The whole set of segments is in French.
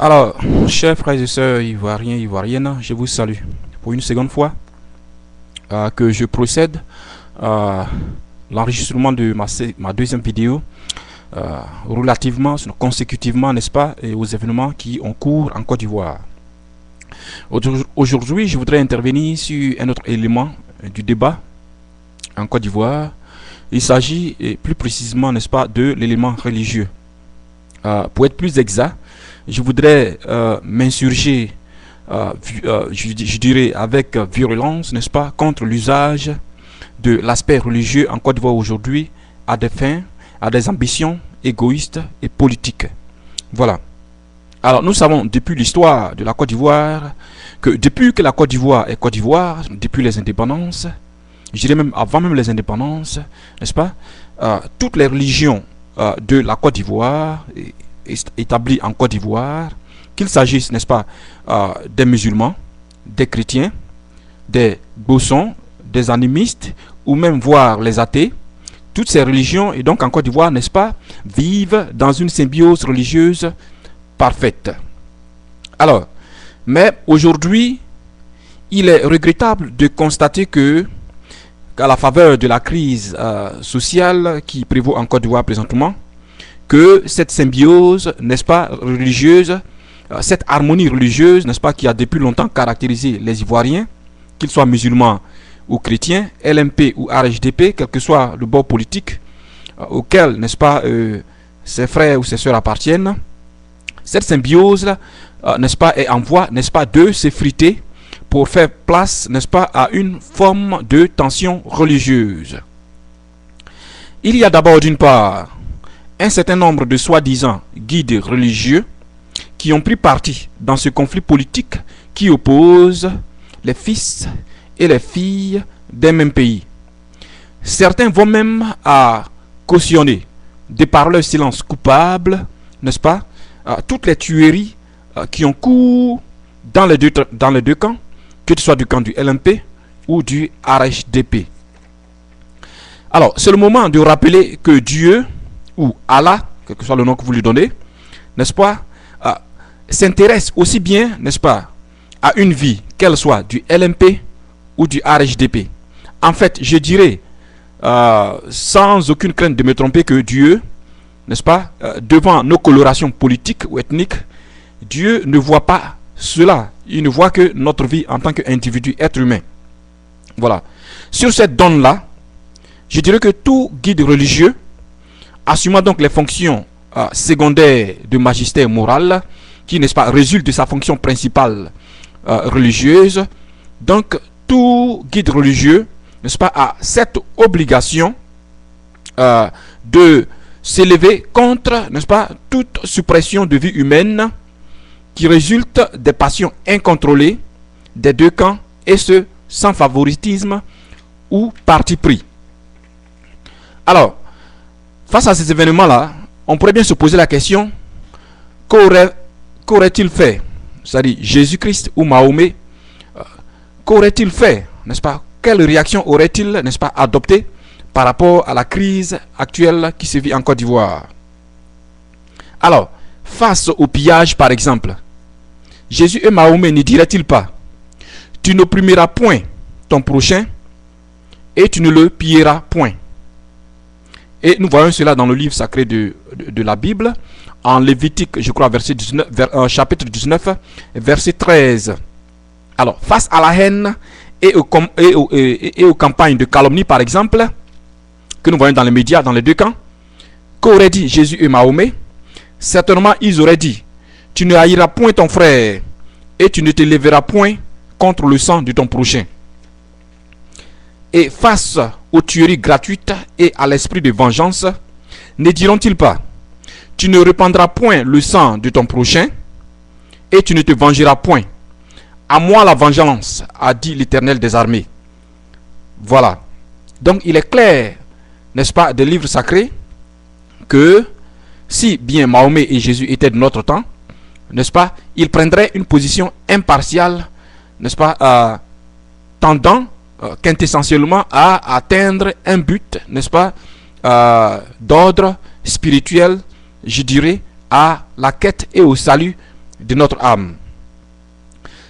Alors, chers frères et sœurs ivoiriens, ivoiriennes, je vous salue pour une seconde fois que je procède à l'enregistrement de ma deuxième vidéo relativement, consécutivement, n'est-ce pas, et aux événements qui ont cours en Côte d'Ivoire. Aujourd'hui, je voudrais intervenir sur un autre élément du débat en Côte d'Ivoire. Il s'agit plus précisément, n'est-ce pas, de l'élément religieux. Pour être plus exact, je voudrais m'insurger, je dirais avec violence, n'est-ce pas, contre l'usage de l'aspect religieux en Côte d'Ivoire aujourd'hui à des fins, à des ambitions égoïstes et politiques. Voilà. Alors nous savons depuis l'histoire de la Côte d'Ivoire que depuis que la Côte d'Ivoire est Côte d'Ivoire, depuis les indépendances, je dirais même avant même les indépendances, n'est-ce pas, toutes les religions de la Côte d'Ivoire établies en Côte d'Ivoire, qu'il s'agisse, n'est-ce pas, des musulmans, des chrétiens, des bossons, des animistes ou même voire les athées, toutes ces religions et donc en Côte d'Ivoire, n'est-ce pas, vivent dans une symbiose religieuse parfaite. Alors, mais aujourd'hui, il est regrettable de constater que qu'à la faveur de la crise sociale qui prévaut en Côte d'Ivoire présentement, que cette symbiose, n'est-ce pas, religieuse, cette harmonie religieuse, n'est-ce pas, qui a depuis longtemps caractérisé les Ivoiriens, qu'ils soient musulmans ou chrétiens, LMP ou RHDP, quel que soit le bord politique auquel, n'est-ce pas, ses frères ou ses sœurs appartiennent, cette symbiose, n'est-ce pas, est en voie, n'est-ce pas, de s'effriter pour faire place, n'est-ce pas, à une forme de tension religieuse. Il y a d'abord d'une part un certain nombre de soi-disant guides religieux qui ont pris parti dans ce conflit politique qui oppose les fils et les filles d'un même pays. Certains vont même à cautionner, de par leur silence coupable, n'est-ce pas, toutes les tueries qui ont cours dans les deux camps, que ce soit du camp du LMP ou du RHDP. Alors, c'est le moment de rappeler que Dieu, ou Allah, quel que soit le nom que vous lui donnez, n'est-ce pas, s'intéresse aussi bien, n'est-ce pas, à une vie, qu'elle soit du LMP ou du RHDP. En fait, je dirais, sans aucune crainte de me tromper, que Dieu, n'est-ce pas, devant nos colorations politiques ou ethniques, Dieu ne voit pas cela. Il ne voit que notre vie en tant qu'individu, être humain. Voilà. Sur cette donne-là, je dirais que tout guide religieux, assumant donc les fonctions secondaires de magistère moral, qui, n'est-ce pas, résultent de sa fonction principale religieuse, donc tout guide religieux, n'est-ce pas, a cette obligation de s'élever contre, n'est-ce pas, toute suppression de vie humaine qui résulte des passions incontrôlées des deux camps, et ce, sans favoritisme ou parti pris. Alors, face à ces événements-là, on pourrait bien se poser la question, qu'aurait-il fait, c'est-à-dire Jésus-Christ ou Mahomet, qu'aurait-il fait, n'est-ce pas, quelle réaction aurait-il, n'est-ce pas, adopté par rapport à la crise actuelle qui se vit en Côte d'Ivoire? Alors, face au pillage par exemple, Jésus et Mahomet ne diraient-ils pas: tu n'opprimeras point ton prochain et tu ne le pilleras point? Et nous voyons cela dans le livre sacré de la Bible, en Lévitique, je crois, chapitre 19, verset 13. Alors, face à la haine et aux campagnes de calomnie par exemple, que nous voyons dans les médias, dans les deux camps, qu'auraient dit Jésus et Mahomet? Certainement, ils auraient dit: tu ne haïras point ton frère et tu ne te lèveras point contre le sang de ton prochain. Et face aux tueries gratuites et à l'esprit de vengeance, ne diront-ils pas: tu ne répandras point le sang de ton prochain et tu ne te vengeras point? À moi la vengeance, a dit l'Éternel des armées. Voilà. Donc il est clair, n'est-ce pas, des livres sacrés, que si bien Mahomet et Jésus étaient de notre temps, n'est-ce pas, ils prendraient une position impartiale, n'est-ce pas, tendant quintessentiellement à atteindre un but, n'est-ce pas, d'ordre spirituel, je dirais, à la quête et au salut de notre âme.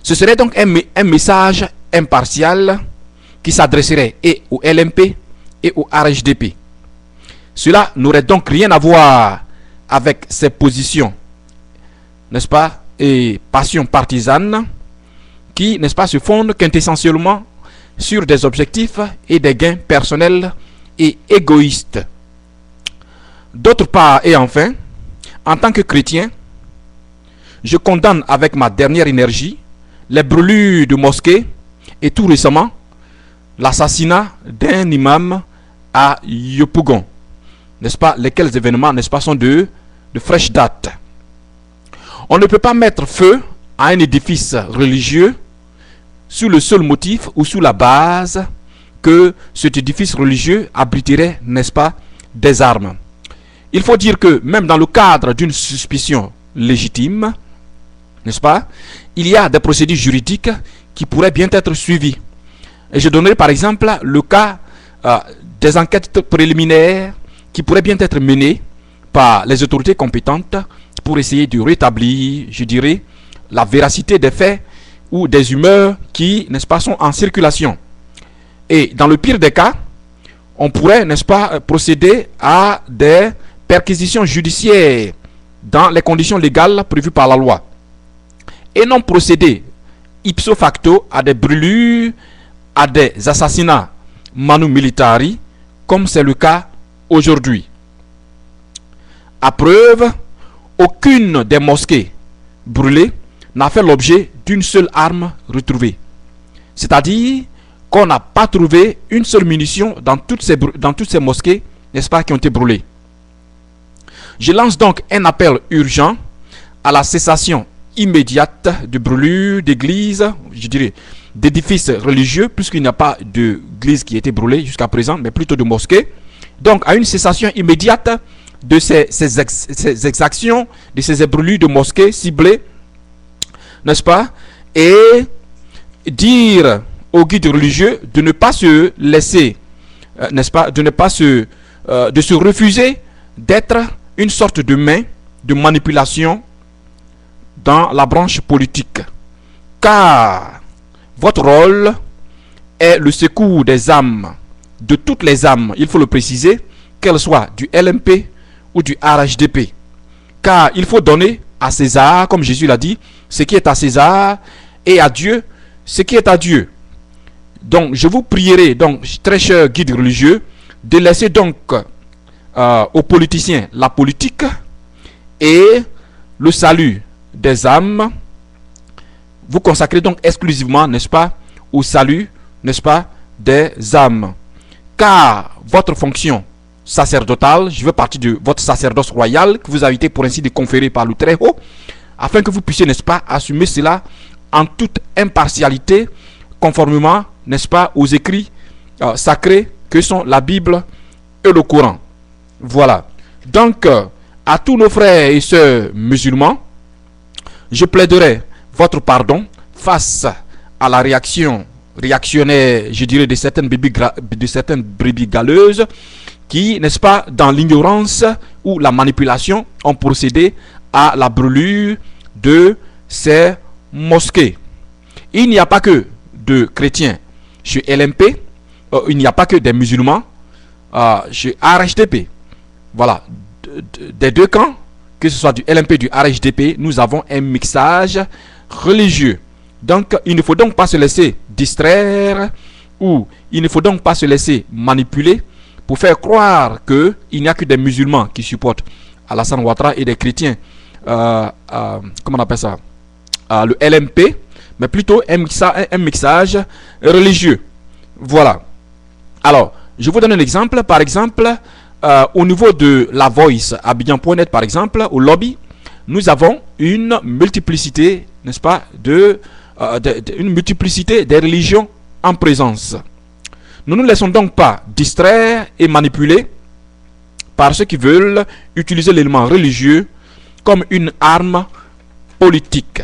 Ce serait donc un message impartial qui s'adresserait et au LMP et au RHDP. Cela n'aurait donc rien à voir avec ces positions, n'est-ce pas, et passions partisanes qui, n'est-ce pas, se fondent quintessentiellement sur des objectifs et des gains personnels et égoïstes. D'autre part, et enfin, en tant que chrétien, je condamne avec ma dernière énergie les brûlures de mosquées et tout récemment l'assassinat d'un imam à Yopougon, n'est-ce pas, lesquels événements, n'est-ce pas, sont de fraîche date. On ne peut pas mettre feu à un édifice religieux sous le seul motif ou sous la base que cet édifice religieux abriterait, n'est-ce pas, des armes. Il faut dire que même dans le cadre d'une suspicion légitime, n'est-ce pas, il y a des procédures juridiques qui pourraient bien être suivies. Et je donnerai par exemple le cas des enquêtes préliminaires qui pourraient bien être menées par les autorités compétentes pour essayer de rétablir, je dirais, la véracité des faits ou des humeurs qui, n'est-ce pas, sont en circulation. Et dans le pire des cas, on pourrait, n'est-ce pas, procéder à des perquisitions judiciaires dans les conditions légales prévues par la loi. Et non procéder ipso facto à des brûlures, à des assassinats manu militari, comme c'est le cas aujourd'hui. À preuve, aucune des mosquées brûlées n'a fait l'objet d'une seule arme retrouvée. C'est-à-dire qu'on n'a pas trouvé une seule munition dans toutes ces mosquées, n'est-ce pas, qui ont été brûlées. Je lance donc un appel urgent à la cessation immédiate de brûlures d'églises, je dirais, d'édifices religieux, puisqu'il n'y a pas d'église qui a été brûlée jusqu'à présent, mais plutôt de mosquées. Donc, à une cessation immédiate de ces exactions, de ces brûlures de mosquées ciblées, n'est-ce pas, et dire aux guides religieux de ne pas se laisser, n'est-ce pas, de se refuser d'être une sorte de main de manipulation dans la branche politique. Car votre rôle est le secours des âmes, de toutes les âmes, il faut le préciser, qu'elles soient du LMP ou du RHDP. Car il faut donner à César, comme Jésus l'a dit, ce qui est à César, et à Dieu ce qui est à Dieu. Donc je vous prierai, donc, très chers guides religieux, de laisser donc aux politiciens la politique et le salut des âmes. Vous consacrez donc exclusivement, n'est-ce pas, au salut, n'est-ce pas, des âmes. Car votre fonction sacerdotale, je veux partir de votre sacerdoce royal que vous avez été pour ainsi dire conféré par le Très-Haut, afin que vous puissiez, n'est-ce pas, assumer cela en toute impartialité, conformément, n'est-ce pas, aux écrits sacrés que sont la Bible et le Coran. Voilà. Donc, à tous nos frères et sœurs musulmans, je plaiderai votre pardon face à la réactionnaire, je dirais, de certaines brebis galeuses qui, n'est-ce pas, dans l'ignorance ou la manipulation, ont procédé à la brûlure de ces mosquées. Il n'y a pas que de chrétiens chez LMP, il n'y a pas que des musulmans chez RHDP. Voilà, des deux camps, que ce soit du LMP, du RHDP, nous avons un mixage religieux. Donc, il ne faut donc pas se laisser distraire ou il ne faut donc pas se laisser manipuler pour faire croire qu'il n'y a que des musulmans qui supportent Alassane Ouattara et des chrétiens, comment on appelle ça, le LMP, mais plutôt un mixage religieux. Voilà. Alors, je vous donne un exemple. Par exemple, au niveau de la Voice, Abidjan.net par exemple, au lobby, nous avons une multiplicité, n'est-ce pas, une multiplicité des religions en présence. Nous ne nous laissons donc pas distraire et manipuler par ceux qui veulent utiliser l'élément religieux comme une arme politique.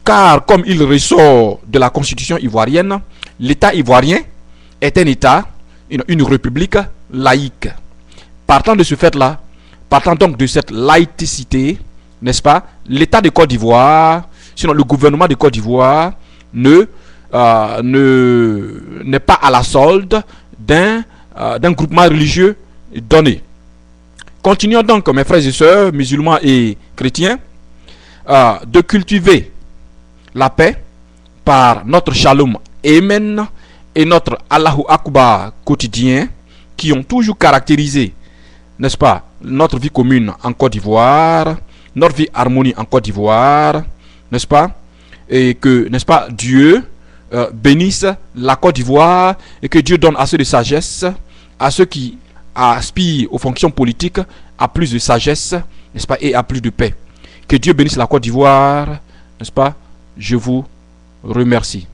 Car comme il ressort de la constitution ivoirienne, l'État ivoirien est un État, une république laïque. Partant de ce fait-là, partant donc de cette laïcité, n'est-ce pas, l'État de Côte d'Ivoire, sinon le gouvernement de Côte d'Ivoire n'est pas à la solde d'un groupement religieux donné. Continuons donc, mes frères et sœurs, musulmans et chrétiens, de cultiver la paix par notre shalom amen et notre Allahu Akbar quotidien qui ont toujours caractérisé, n'est-ce pas, notre vie commune en Côte d'Ivoire, notre vie harmonie en Côte d'Ivoire, n'est-ce pas, et que, n'est-ce pas, Dieu bénisse la Côte d'Ivoire et que Dieu donne assez de sagesse à ceux qui aspirent aux fonctions politiques, à plus de sagesse, n'est-ce pas, et à plus de paix. Que Dieu bénisse la Côte d'Ivoire, n'est-ce pas. Je vous remercie.